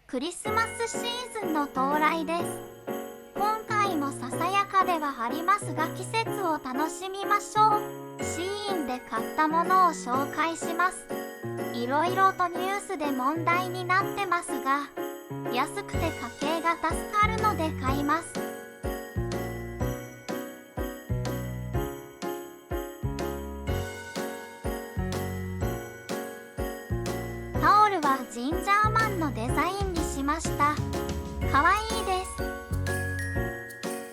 クリスマスシーズンの到来です。今回もささやかではありますが季節を楽しみましょう。シーインで買ったものを紹介します。いろいろとニュースで問題になってますが、安くて家計が助かるので買います。タオルはジンジャーマンのデザインにしました。かわいいです。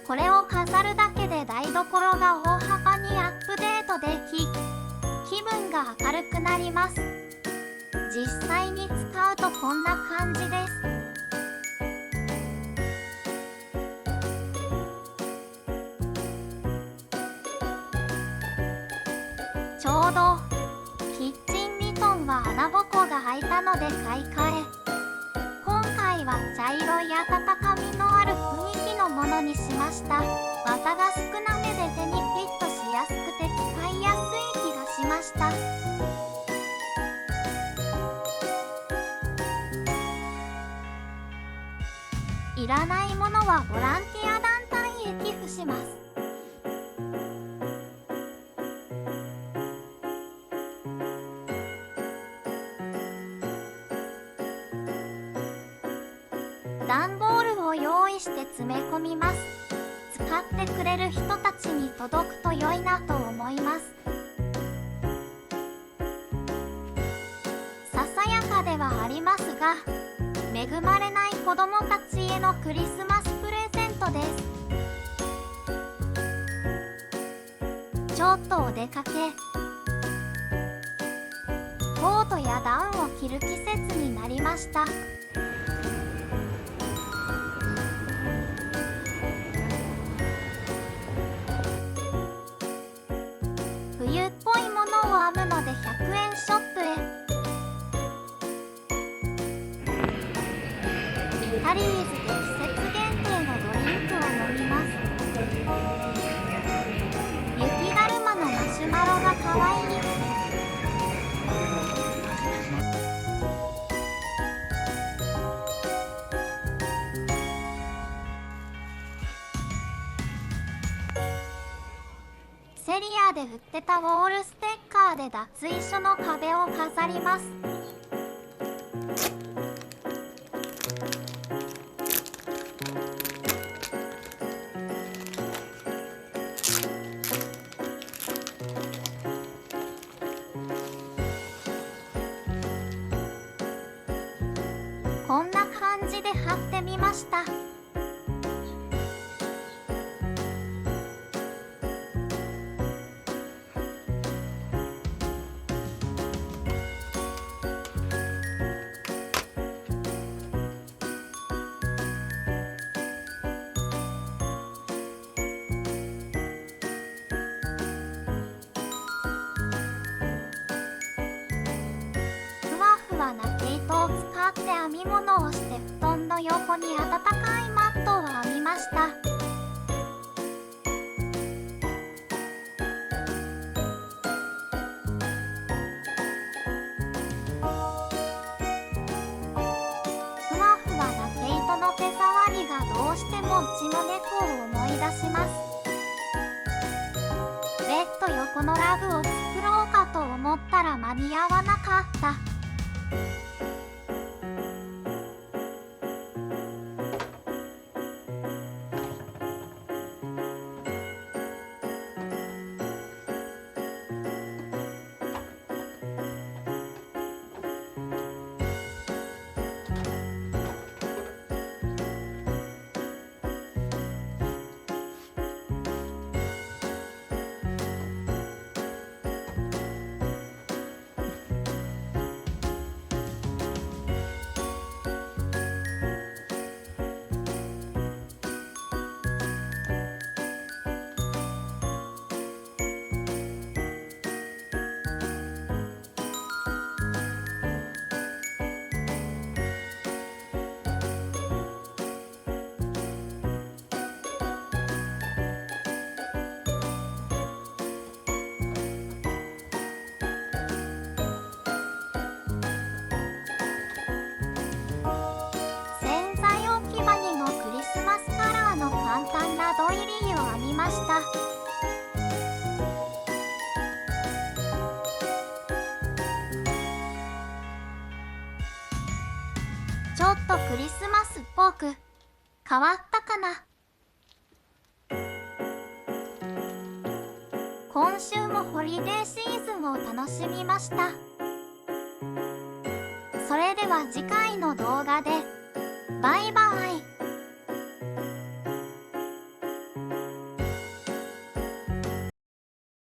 これを飾るだけで台所が大幅にアップデートでき、気分が明るくなります。実際に使うとこんな感じです。ちょうどキッチンミトンは穴ぼこが開いたので買い替え、今回は茶色い温かみのある雰囲気のものにしました。綿が少なめで手にフィットしやすくて使いやすい気がしました。いらないものはボランティア団体へ寄付します。段ボールを用意して詰め込みます。使ってくれる人たちに届くと良いなと思います。ささやかではありますが、恵まれない子どもたちへのクリスマスプレゼントです。ちょっとお出かけ、コートやダウンを着る季節になりました。冬っぽいものを編むので100円ショップへ。タリーズで季節限定のドリンクを飲みます。雪だるまのマシュマロがかわいい。セリアで売ってたウォールステッカーで脱衣所の壁を飾ります。こんな感じで貼ってみました。ふわふわな毛糸を使って編み物をして布団の横に暖かいマットを編みました。ふわふわな毛糸の手触りがどうしてもうちの猫を思い出します。ベッド横のラグを作ろうかと思ったら間に合わなかった。ました。ちょっとクリスマスっぽく変わったかな。今週もホリデーシーズンを楽しみました。それでは次回の動画でバイバイ。